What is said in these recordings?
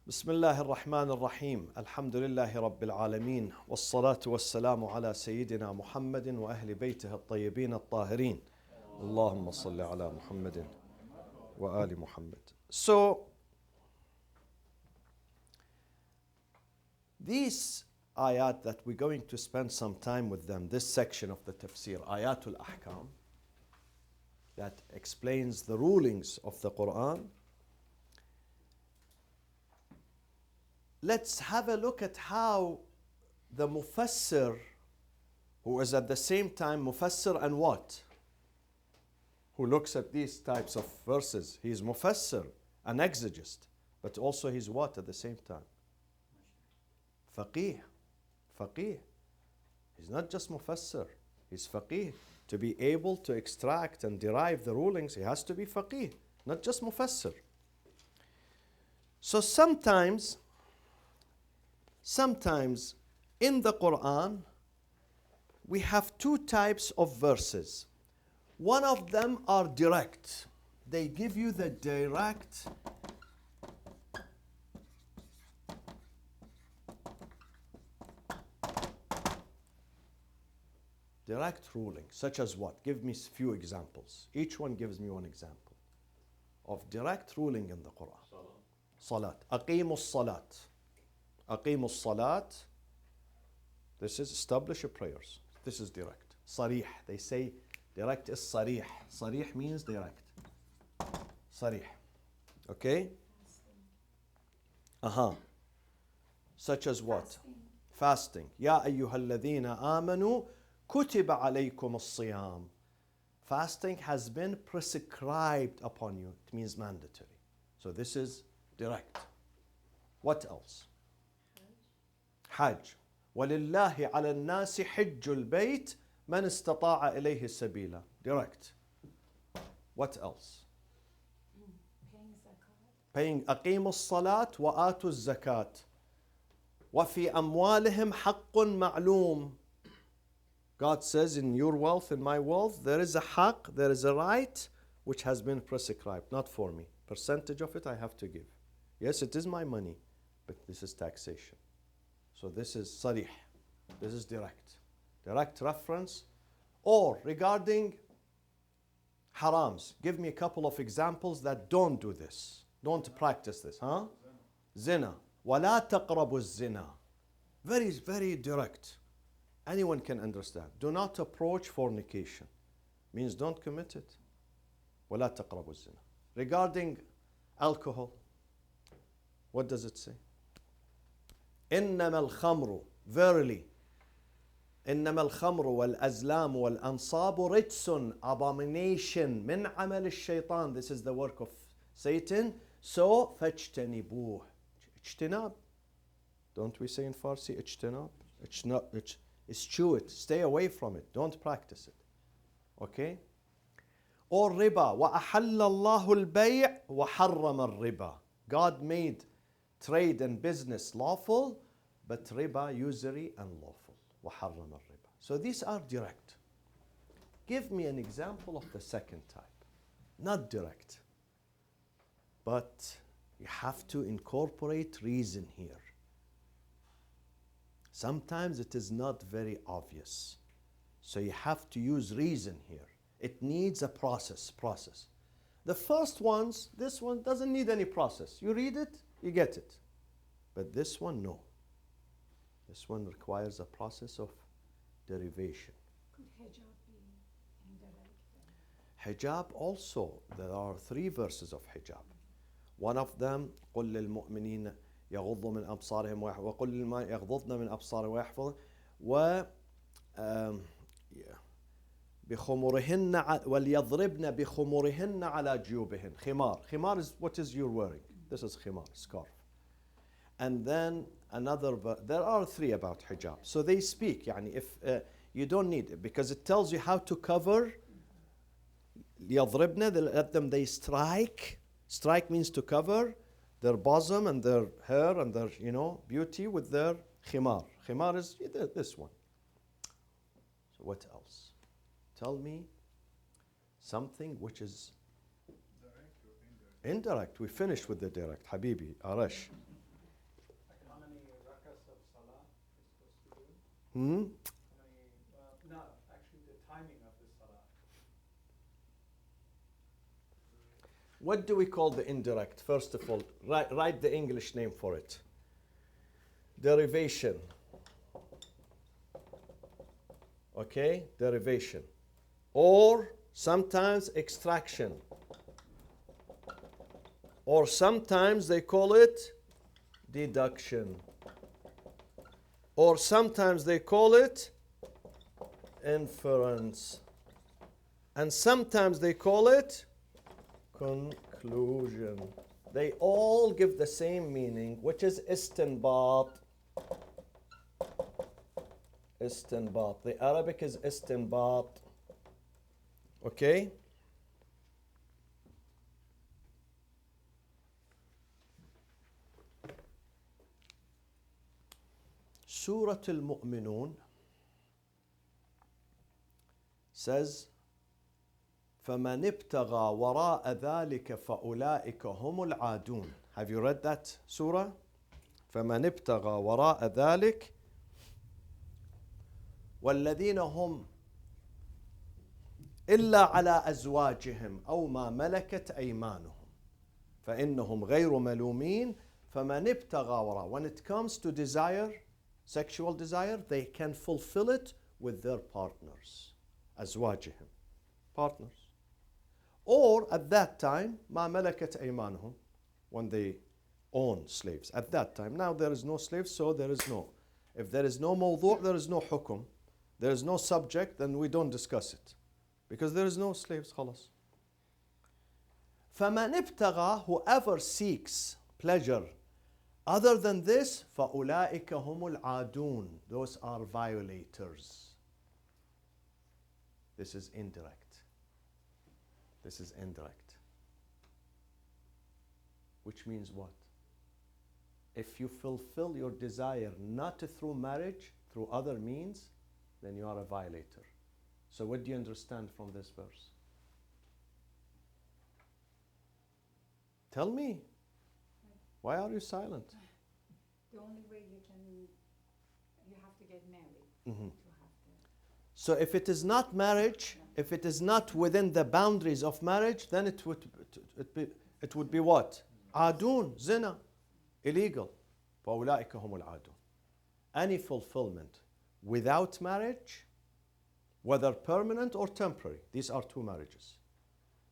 بسم الله الرحمن الرحيم الحمد لله رب العالمين والصلاة والسلام على سيدنا محمد وأهل بيته الطيبين الطاهرين اللهم صل على محمد وآل محمد. So these ayat that we're going to spend some time with them, this section of the tafsir, ayatul ahkam, that explains the rulings of the Quran. Let's have a look at how the mufassir, who is at the same time mufassir and what? Who looks at these types of verses. He's mufassir, an exegist, but also he's what at the same time? Faqih. Faqih. He's not just mufassir, he's faqih. To be able to extract and derive the rulings, he has to be faqih, not just mufassir. So sometimes in the Quran, we have two types of verses. One of them are direct. They give you the direct ruling, such as what? Give me a few examples. Each one gives me one example of direct ruling in the Quran. Salat. Aqimus salat. Aqimus salat. This is establish your prayers. This is direct. Sarih. They say direct is sarih. Sarih means direct. Sarih. Okay? Such as what? Fasting. Ya ayyuhalladhina amanu kutiba alaykum as-siyam. Fasting has been prescribed upon you. It means mandatory. So this is direct. What else? Hajj. وَلِلَّهِ عَلَى النَّاسِ حِجُّ الْبَيْتِ مَنِ اسْتَطَاعَ إِلَيْهِ السَّبِيلَ. Direct. What else? Paying أقيموا الصلاة وآتوا الزكاة وفي أموالهم حق معلوم. God says, in your wealth, in my wealth, there is a haqq, there is a right which has been prescribed, not for me. Percentage of it I have to give. Yes, it is my money, but this is taxation. So this is sarih. This is direct. Direct reference. Or regarding harams, give me a couple of examples that don't do this. Don't practice this, huh? Zina. وَلَا تَقْرَبُوا الزِّنَا. Very, very direct. Anyone can understand. Do not approach fornication. Means don't commit it. وَلَا تَقْرَبُوا الزِّنَا. Regarding alcohol, what does it say? إنما الخمر, verily, إنما الخمر والأزلام والأنصاب رجس, abomination, من عمل الشيطان. This is the work of Satan. So فاجتنبوه. اجتناب. Don't we say in Farsi اجتناب? Eschew it. Stay away from it. Don't practice it. Okay? Or riba. وَأَحَلَّ اللَّهُ الْبَيْعَ وَحَرَّمَ الرِّبَى. God made trade and business lawful, but riba, usury, unlawful. وَحَرَّمَ الرِّبَى. So these are direct. Give me an example of the second type. Not direct. But you have to incorporate reason here. Sometimes it is not very obvious. So you have to use reason here. It needs a process. The first ones, this one doesn't need any process. You read it, you get it. But this one, no. This one requires a process of derivation. Could hijab be indirect? Hijab also, there are 3 verses of hijab. One of them, قُلْ لِلْمُؤْمِنِينَ يغضوا من أبصارهم وقل للماء يغضضن من أبصارهم ويحفظن بخمورهن وليضربن بخمورهن على جيوبهن. Khimar is what is you're wearing. This is khimar, scarf. And then another, there are 3 about hijab. So they speak, يعني if you don't need it, because it tells you how to cover. يضربن, they let them, they strike. Strike means to cover their bosom and their hair and their, beauty with their khimar. Khimar is this one. So what else? Tell me something which is direct or indirect. We finished with the direct. Habibi, Arash. Hmm? No, actually the timing of the salah. What do we call the indirect? First of all, write the English name for it. Derivation. Okay, derivation. Or sometimes extraction. Or sometimes they call it deduction. Or sometimes they call it inference. And sometimes they call it conclusion. They all give the same meaning, which is istinbat. Istinbat. The Arabic is istinbat. Okay? Surah Al-Mu'minun says, فَمَنِ ابْتَغَى وَرَاءَ ذَلِكَ فَأُولَٰئِكَ هُمُ الْعَادُونَ. Have you read that surah? فَمَنِ ابْتَغَى وَرَاءَ ذَلِكَ وَالَّذِينَ هُمْ إِلَّا عَلَى أَزْوَاجِهِمْ أَوْ مَا مَلَكَتْ أَيْمَانُهُمْ فَإِنَّهُمْ غَيْرُ مَلُومِينَ فَمَنِ ابْتَغَى وَرَاءَ. When it comes to desire, sexual desire, they can fulfill it with their partners. أزواجهم. Partners. Or at that time, ما ملكت أيمانهم, when they own slaves. At that time. Now there is no slaves, so there is no. If there is no mawdu', there is no hukum. There is no subject, then we don't discuss it. Because there is no slaves, خلاص. فَمَنِ ابْتَغَى, whoever seeks pleasure other than this, فَأُولَٰئِكَ هُمُ الْعَادُونَ. Those are violators. This is indirect. This is indirect. Which means what? If you fulfill your desire not through marriage, through other means, then you are a violator. So what do you understand from this verse? Tell me. Why are you silent? The only way you have to get married. Mm-hmm. To have the, So if it is not marriage, if it is not within the boundaries of marriage, then it would be what? Adun, zina, illegal. فَأُولَٰئِكَ هُمُ الْعَادُونَ. Any fulfillment without marriage, whether permanent or temporary, these are two marriages.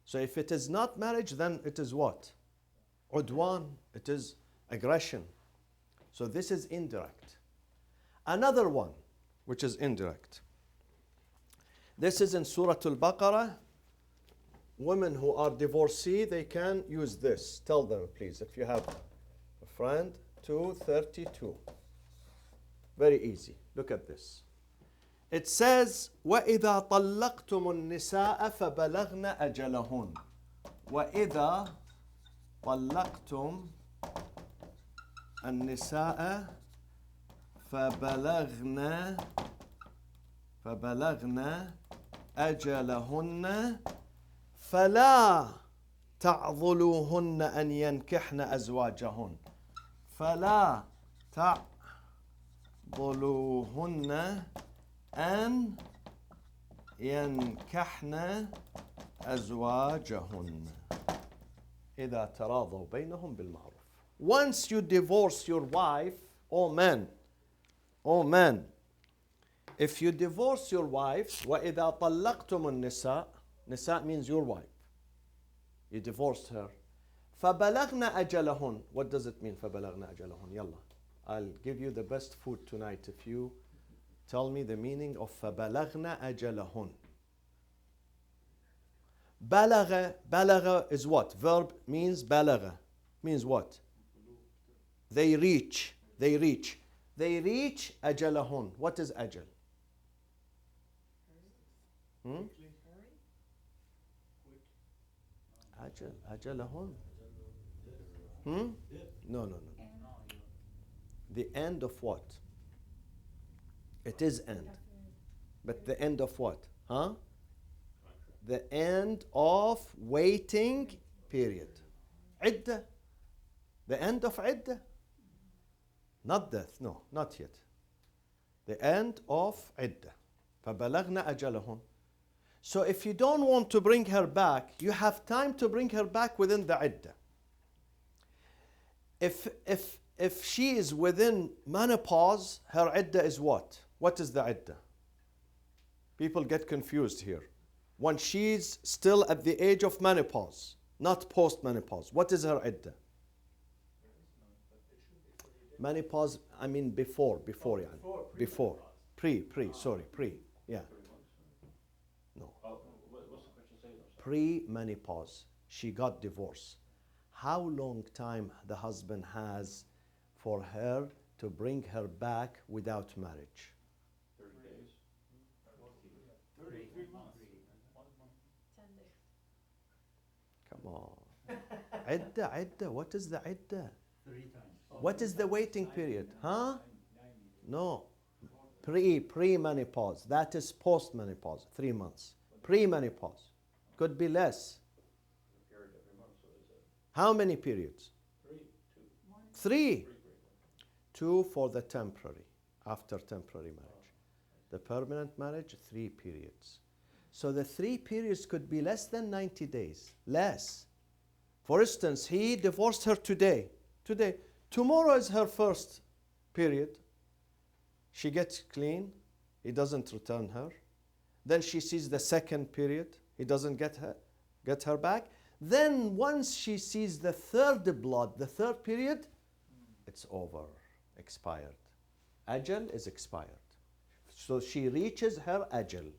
So if it is not marriage, then it is what? Udwan, it is aggression. So this is indirect. Another one, which is indirect. This is in Surah Al-Baqarah. Women who are divorcee, they can use this. Tell them, please, if you have a friend. 232. Very easy. Look at this. It says, وَإِذَا طَلَّقْتُمُ النِّسَاءَ فَبَلَغْنَ أَجَلَهُنَّ. وَإِذَا طَلَّقْتُمْ النِّسَاءَ فبلغن أجلهن فلا تعضلوهن أن ينكحن أزواجهن فلا تعضلوهن أن ينكحن أزواجهن إذا تراضوا بينهم بالمعروف. Once you divorce your wife, oh man, if you divorce your wife, وَإِذَا طَلَّقْتُمُ النِّسَاء, nisa means your wife. You divorced her. فَبَلَغْنَ أَجَلَهُنْ. What does it mean, فَبَلَغْنَ أَجَلَهُنْ? Yalla. I'll give you the best food tonight if you tell me the meaning of فَبَلَغْنَ أَجَلَهُنْ. Balagha is what? Verb means balagha. Means what? They reach. أجلهن. What is ajal? أجلهن. No. The end of what? It is end. But the end of what? Huh? The end of waiting period. عدة. The end of عدة. Not death. No, not yet. The end of iddah. فَبَلَغْنَ أَجَلَهُنْ. So if you don't want to bring her back, you have time to bring her back within the iddah. If she is within menopause, her iddah is what? What is the iddah? People get confused here. When she's still at the age of menopause, not post-menopause, what is her iddah? Menopause, I mean before, yeah. Before. Pre, yeah. No. What's the question saying? Pre-menopause, she got divorced. How long time the husband has for her to bring her back without marriage? 30 days. 33 months. 10 days. Come on. Iddah. What is the iddah? 3 times. What is the waiting period? Huh? No. Pre-menopause. That is post-menopause. 3 months. Pre-menopause. Could be less. Period every month, so is it How many periods? 3, 2, 3. 2 for the temporary, after temporary marriage. The permanent marriage, 3 periods. So the 3 periods could be less than 90 days. Less. For instance, he divorced her today. Tomorrow is her first period. She gets clean. He doesn't return her. Then she sees the second period. He doesn't get her back. Then once she sees the third blood, the third period, it's over, expired. Ajal is expired. So she reaches her ajal,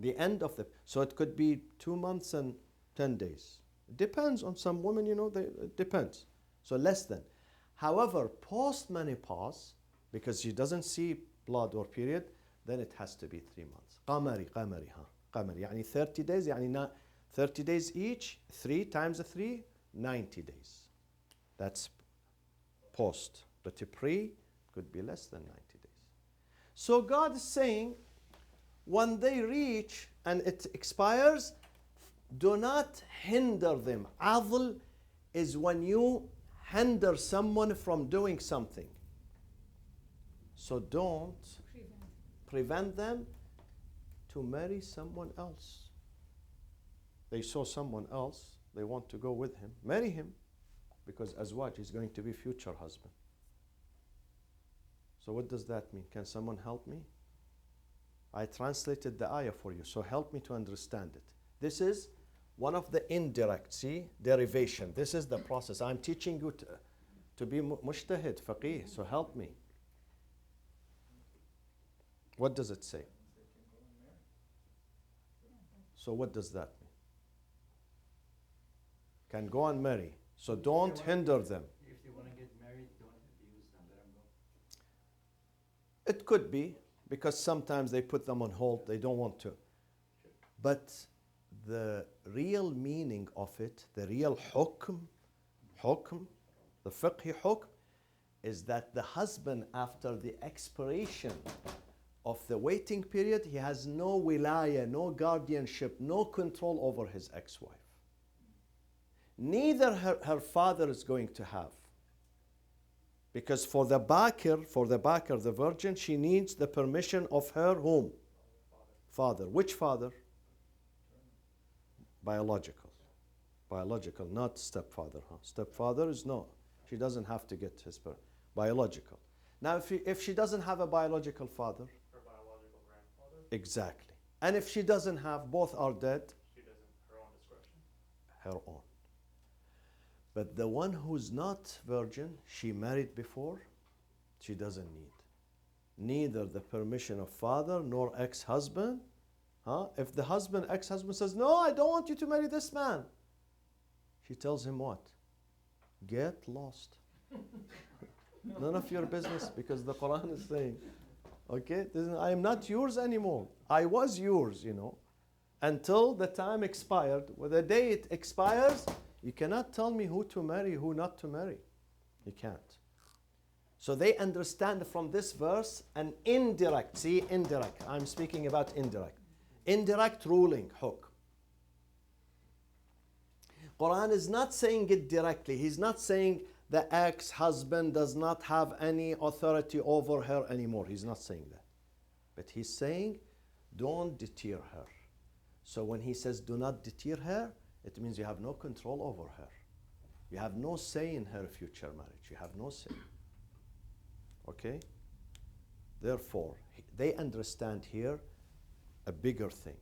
the end of the, so it could be 2 months and 10 days. It depends on some women, it depends. So less than. However, post-menopause, because she doesn't see blood or period, then it has to be 3 months. قمري يعني 30 days, يعني 30 days each, 3 times 3, 90 days. That's post. But a pre could be less than 90 days. So God is saying, when they reach and it expires, do not hinder them. Adl is when you hinder someone from doing something. So don't prevent them to marry someone else. They saw someone else, they want to go with him. Marry him, because azwaj is going to be future husband. So what does that mean? Can someone help me? I translated the ayah for you, so help me to understand it. This is one of the indirect, derivation. This is the process. I'm teaching you to be mujtahid, faqih, so help me. What does it say? So what does that mean? Can go and marry. So don't hinder them. If they want to get married, don't abuse them, let them go. It could be, because sometimes they put them on hold, they don't want to. But the real meaning of it, the real hukm, the fiqhi hukm, is that the husband, after the expiration of the waiting period, he has no wilaya, no guardianship, no control over his ex-wife. Neither her father is going to have. Because for the bakir, the virgin, she needs the permission of her whom? Father. Which father? Biological, not stepfather. Stepfather is no. She doesn't have to get his biological. Now, if she doesn't have a biological father, her biological grandfather. Exactly. And if she doesn't have, both are dead, She doesn't, her own discretion. her own. But the one who's not virgin, she married before, she doesn't need neither the permission of father nor ex-husband. If the ex-husband says, no, I don't want you to marry this man, she tells him what? Get lost. None of your business, because the Quran is saying, okay, I am not yours anymore. I was yours, until the time expired. Well, the day it expires, you cannot tell me who to marry, who not to marry. You can't. So they understand from this verse an indirect, indirect. I'm speaking about indirect. Indirect ruling, hukm. Quran is not saying it directly. He's not saying the ex-husband does not have any authority over her anymore. He's not saying that. But he's saying, don't deter her. So when he says, do not deter her, it means you have no control over her. You have no say in her future marriage. You have no say. Okay? Therefore, they understand here a bigger thing.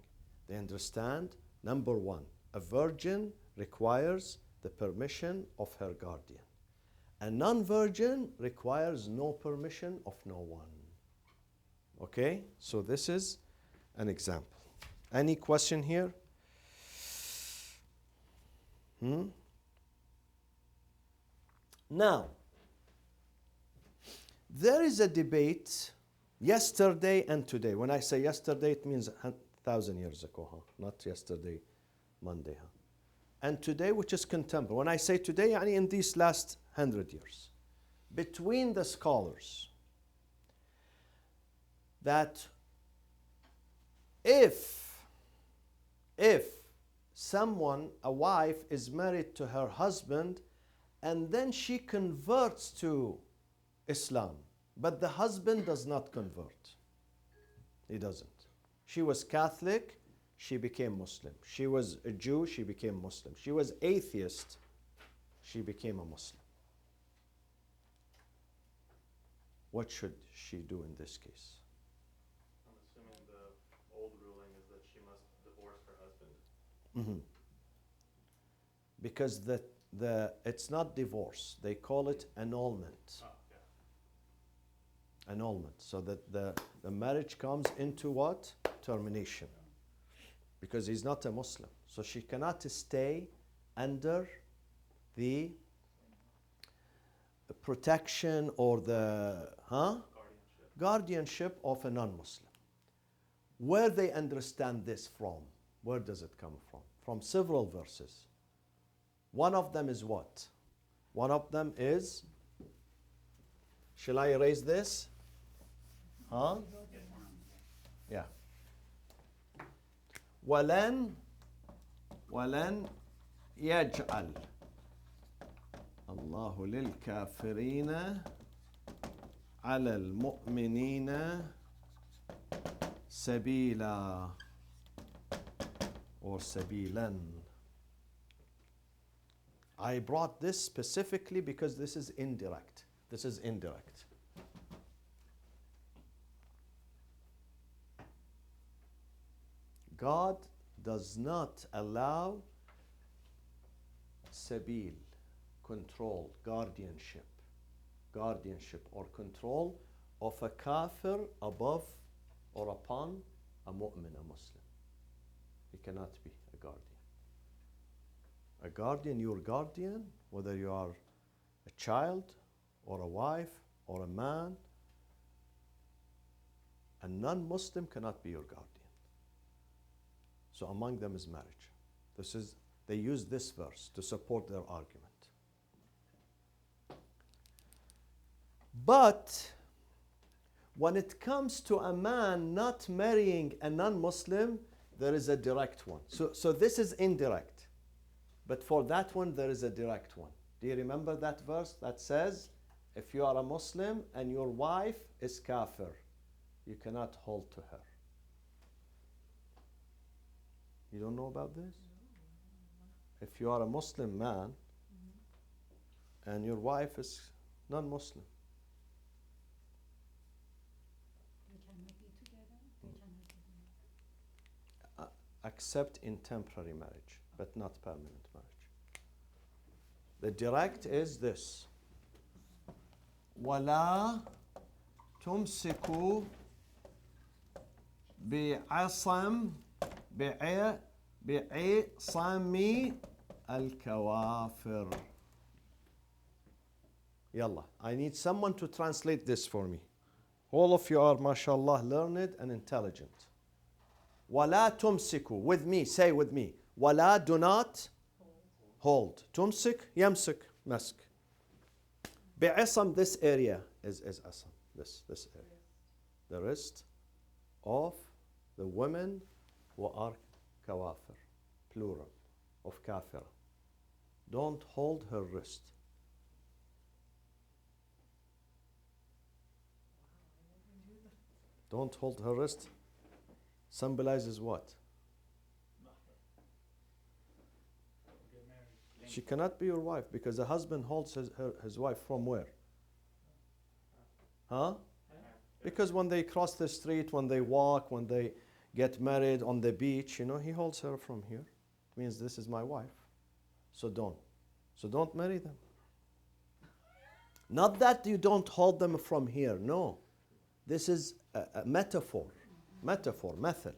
They understand, number one, a virgin requires the permission of her guardian. A non-virgin requires no permission of no one. Okay? So this is an example. Any question here? Now, there is a debate yesterday and today. When I say yesterday, it means 1,000 years ago, not yesterday, Monday. And today, which is contemporary. When I say today, يعني in these last 100 years. Between the scholars, that if someone, a wife, is married to her husband and then she converts to Islam, but the husband does not convert. He doesn't. She was Catholic, she became Muslim. She was a Jew, she became Muslim. She was atheist, she became a Muslim. What should she do in this case? I'm assuming the old ruling is that she must divorce her husband. Because it's not divorce. They call it annulment. Oh, yeah. Annulment. So that the marriage comes into what? Termination. Because he's not a Muslim. So she cannot stay under the protection or the guardianship of a non-Muslim. Where they understand this from? Where does it come from? From several verses. One of them is what? One of them is, shall I erase this? Yeah. ولن يجعل الله للكافرين على المؤمنين سبيلا or سبيلا. I brought this specifically because this is indirect. This is indirect. God does not allow sabil, control, guardianship or control of a kafir above or upon a mu'min, a Muslim. He cannot be a guardian. A guardian, your guardian, whether you are a child or a wife or a man, a non-Muslim cannot be your guardian. So among them is marriage. They use this verse to support their argument. But when it comes to a man not marrying a non-Muslim, there is a direct one. So this is indirect. But for that one, there is a direct one. Do you remember that verse that says, if you are a Muslim and your wife is kafir, you cannot hold to her? You don't know about this? If you are a Muslim man and your wife is non-Muslim, They cannot be together. They cannot be together. except in temporary marriage, but not permanent marriage. The direct is this. وَلَا تُمْسِكُوا بِعَصَمِ بعصم الكوافر. Yalla, I need someone to translate this for me. All of you are, mashallah, learned and intelligent. وَلَا تُمْسِكُوا, with me, say with me. وَلَا, do not hold. تُمْسِك, يمسك, mask. بعصم, this area is asam, this area. The wrist of the women who are kawafir, plural, of kafira. Don't hold her wrist. Don't hold her wrist. Symbolizes what? Get married. She cannot be your wife because a husband holds his wife from where? Huh? Because when they cross the street, when they walk, when they get married on the beach, you know, he holds her from here. Means this is my wife. So don't marry them. Not that you don't hold them from here, no. This is a metaphor, method.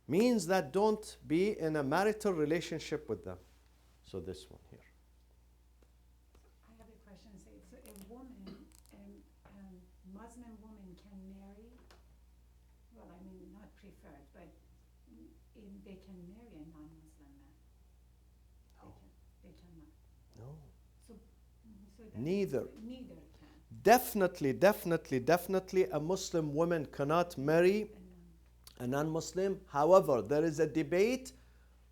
Means that don't be in a marital relationship with them. So this one here. I have a question. So a woman, Muslim woman can marry, well, I mean, not preferred, but they can marry a non-Muslim man. No. They cannot. No. So that Neither. Neither can. Definitely a Muslim woman cannot marry a non-Muslim. However, there is a debate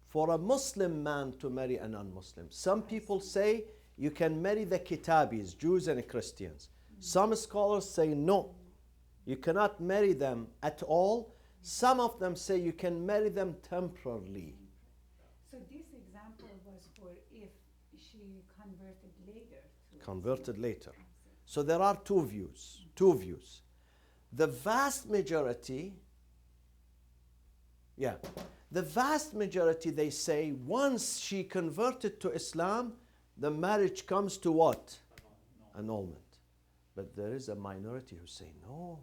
for a Muslim man to marry a non-Muslim. Some people say you can marry the Kitabis, Jews and Christians. Some scholars say no, you cannot marry them at all. Some of them say you can marry them temporarily. So this example was for if she converted later. Converted later. So there are two views. The vast majority, they say once she converted to Islam, the marriage comes to what? Annulment. But there is a minority who say, no,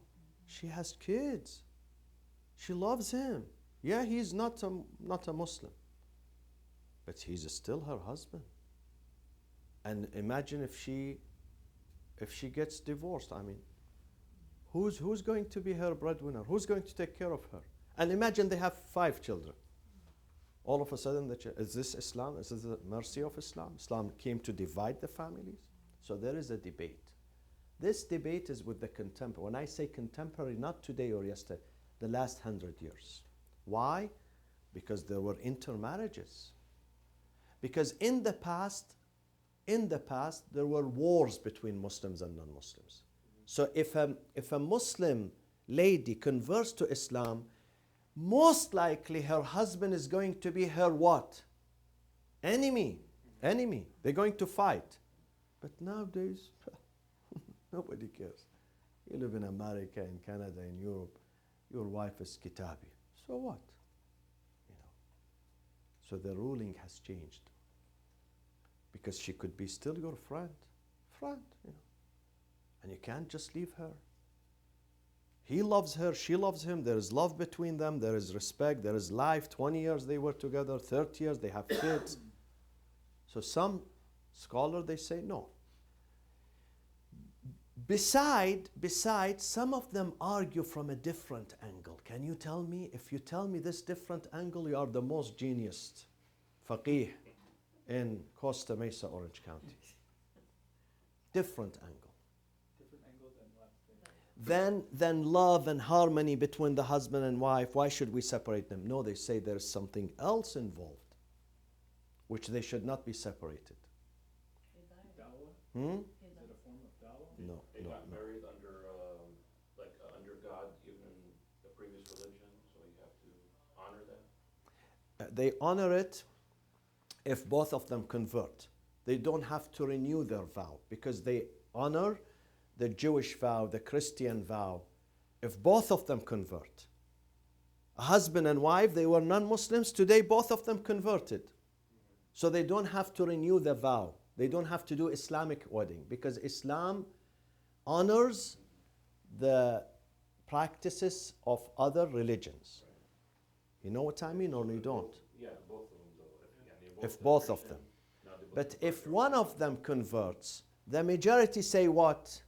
she has kids. She loves him. Yeah, he's not a Muslim. But he's still her husband. And imagine if she gets divorced, I mean, who's going to be her breadwinner? Who's going to take care of her? And imagine they have 5 children. All of a sudden, is this Islam? Is this the mercy of Islam? Islam came to divide the families. So there is a debate. This debate is with the contemporary. When I say contemporary, not today or yesterday, the last 100 years. Why? Because there were intermarriages. Because in the past, there were wars between Muslims and non-Muslims. So if a Muslim lady converts to Islam, most likely her husband is going to be her what? Enemy. They're going to fight. But nowadays, nobody cares. You live in America, in Canada, in Europe. Your wife is Kitabi. So what? You know. So the ruling has changed. Because she could be still your friend, you know. And you can't just leave her. He loves her, she loves him, there is love between them, there is respect, there is life. 20 years they were together, 30 years, they have kids. So some scholars, they say no. Besides, some of them argue from a different angle. Can you tell me? If you tell me this different angle, you are the most genius faqih in Costa Mesa, Orange County. Different angle. Different angle than what? Then love and harmony between the husband and wife. Why should we separate them? No, they say there's something else involved, which they should not be separated. Dawah? Hmm? Is it a form of dawah? No, They no, got no. married under God, even in the previous religion, so you have to honor that. They honor it if both of them convert. They don't have to renew their vow because they honor the Jewish vow, the Christian vow, if both of them convert. A husband and wife, they were non-Muslims. Today, both of them converted. So they don't have to renew the vow. They don't have to do Islamic wedding because Islam honors the practices of other religions. You know what I mean, or you don't? Yeah, both of them though. If both of them. But if one of them converts, the majority say what?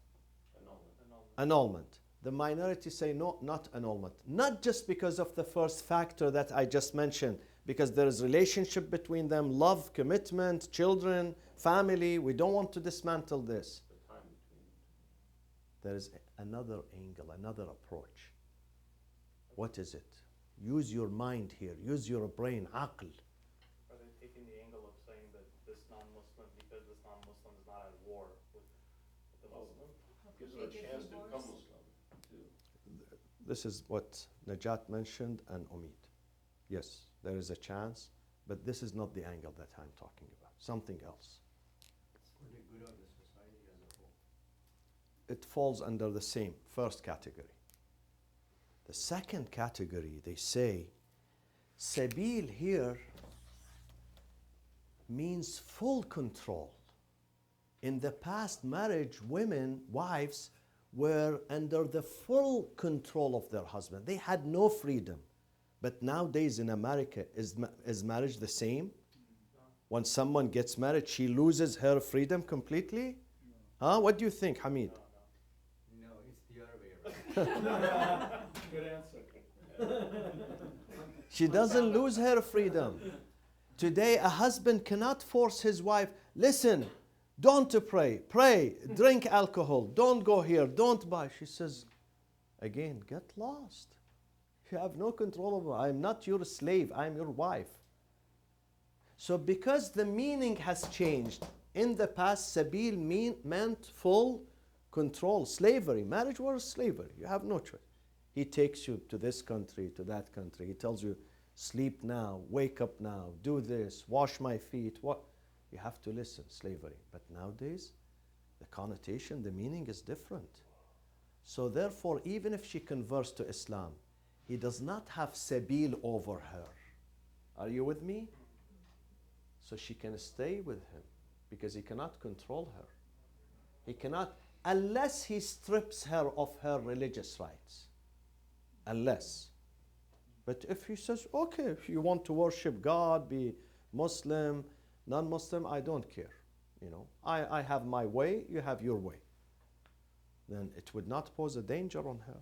Annulment. The minority say no, not annulment. Not just because of the first factor that I just mentioned, because there is relationship between them, love, commitment, children, family. We don't want to dismantle this. There is another angle, another approach. What is it? Use your mind here. Use your brain, aql. Are they taking the angle of saying that this non-Muslim, because this non-Muslim is not at war with the Muslim? Gives them a chance to become Muslim, too. This is what Najat mentioned and Omid. Yes, there is a chance, but this is not the angle that I'm talking about. Something else. It's for the good of the society as a whole. It falls under the same first category. The second category, they say, Sabil here means full control. In the past marriage, women, wives, were under the full control of their husband. They had no freedom. But nowadays in America, is marriage the same? When someone gets married, she loses her freedom completely? Huh? What do you think, Hamid? No, it's the other way around. Good answer. She doesn't lose her freedom. Today, a husband cannot force his wife, listen, don't pray, drink alcohol, don't go here, don't buy. She says, again, get lost. You have no control over. I'm not your slave, I'm your wife. So because the meaning has changed, in the past, Sabil meant full control, slavery. Marriage was slavery. You have no choice. He takes you to this country, to that country. He tells you, sleep now, wake up now, do this, wash my feet. What? You have to listen, slavery. But nowadays, the connotation, the meaning is different. So therefore, even if she converts to Islam, he does not have Sabil over her. Are you with me? So she can stay with him because he cannot control her. He cannot, unless he strips her of her religious rights. Unless. But if he says, okay, if you want to worship God, be Muslim, non-Muslim, I don't care. You know, I have my way, you have your way. Then it would not pose a danger on her.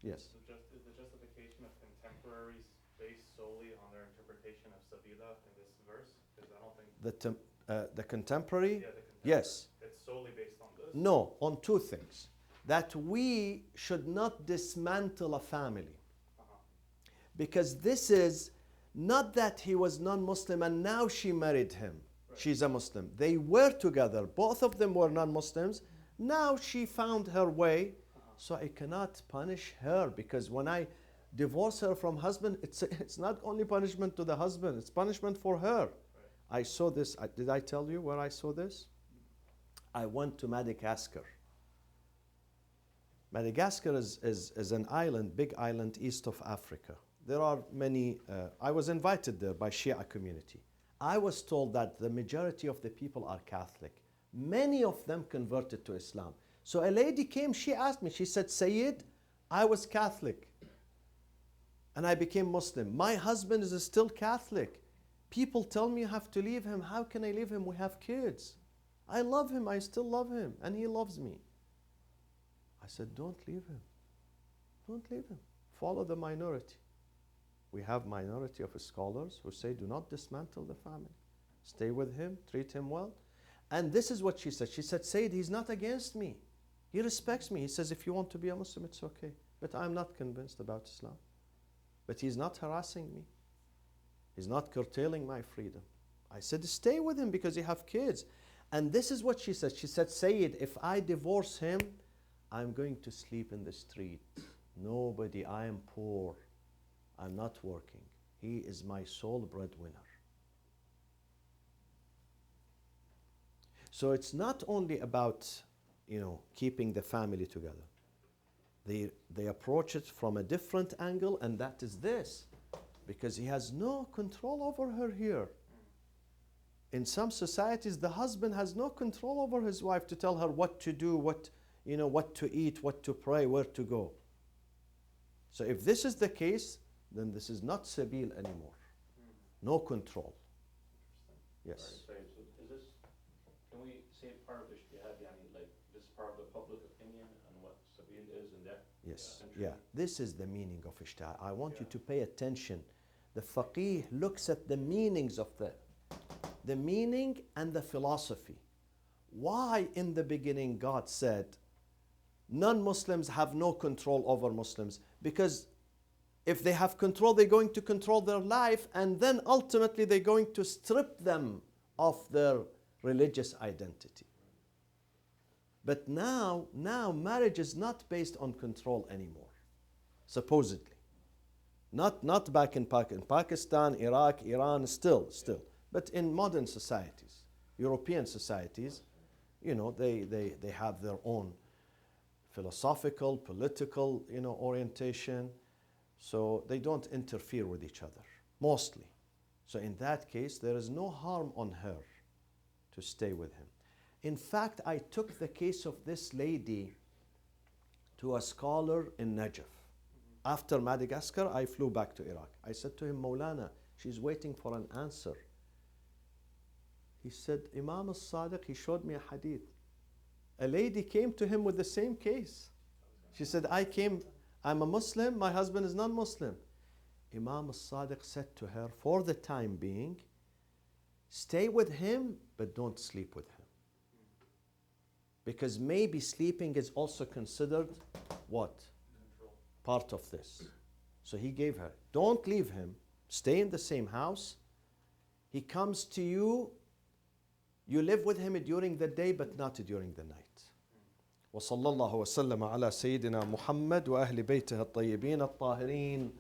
Yes. Is the justification of contemporaries based solely on their interpretation of Sabila in this verse? Because I don't think The contemporary? yeah, the contemporary. Yes. It's solely based on this. No, on two things. That we should not dismantle a family. Because this is not that he was non-Muslim and now she married him. Right. She's a Muslim. They were together. Both of them were non-Muslims. Now she found her way. So I cannot punish her because when I divorce her from husband, it's not only punishment to the husband, it's punishment for her. Right. I saw this. Did I tell you where I saw this? I went to Madagascar. Madagascar is an island, big island east of Africa. There are many, I was invited there by Shia community. I was told that the majority of the people are Catholic. Many of them converted to Islam. So a lady came, she asked me, she said, Sayyid, I was Catholic and I became Muslim. My husband is still Catholic. People tell me you have to leave him. How can I leave him? We have kids. I love him, I still love him, and he loves me. I said, don't leave him. Don't leave him. Follow the minority. We have minority of scholars who say, do not dismantle the family. Stay with him, treat him well. And this is what she said. She said, Sayyid, he's not against me. He respects me. He says, if you want to be a Muslim, it's okay. But I'm not convinced about Islam. But he's not harassing me. He's not curtailing my freedom. I said, stay with him because you have kids. And this is what she said. She said, Sayyid, if I divorce him, I'm going to sleep in the street. Nobody, I am poor. I'm not working. He is my sole breadwinner. So it's not only about, keeping the family together. They approach it from a different angle, and that is this. Because he has no control over her here. In some societies, the husband has no control over his wife to tell her what to do, what to eat, what to pray, where to go. So if this is the case, then this is not Sabil anymore. No control. Yes. Right, so is this, can we say part of Ijtihad, like this part of the public opinion on what Sabil is and that? Yes, yeah. This is the meaning of Ijtihad. I want you to pay attention. The faqih looks at the meanings of the meaning and the philosophy. Why in the beginning God said non-Muslims have no control over Muslims? Because if they have control, they're going to control their life, and then ultimately they're going to strip them of their religious identity. But now marriage is not based on control anymore, supposedly. Not back in Pakistan, Iraq, Iran, still. But in modern societies, European societies, you know, they have their own philosophical, political, you know, orientation. So they don't interfere with each other, mostly. So in that case, there is no harm on her to stay with him. In fact, I took the case of this lady to a scholar in Najaf. After Madagascar, I flew back to Iraq. I said to him, Maulana, she's waiting for an answer. He said, Imam al-Sadiq, he showed me a hadith. A lady came to him with the same case. She said, I'm a Muslim, my husband is non-Muslim. Imam al-Sadiq said to her, for the time being, stay with him, but don't sleep with him. Because maybe sleeping is also considered what? Control. Part of this. So he gave her, don't leave him, stay in the same house. He comes to you, you live with him during the day, but not during the night. وصلى الله وسلم على سيدنا محمد وأهل بيته الطيبين الطاهرين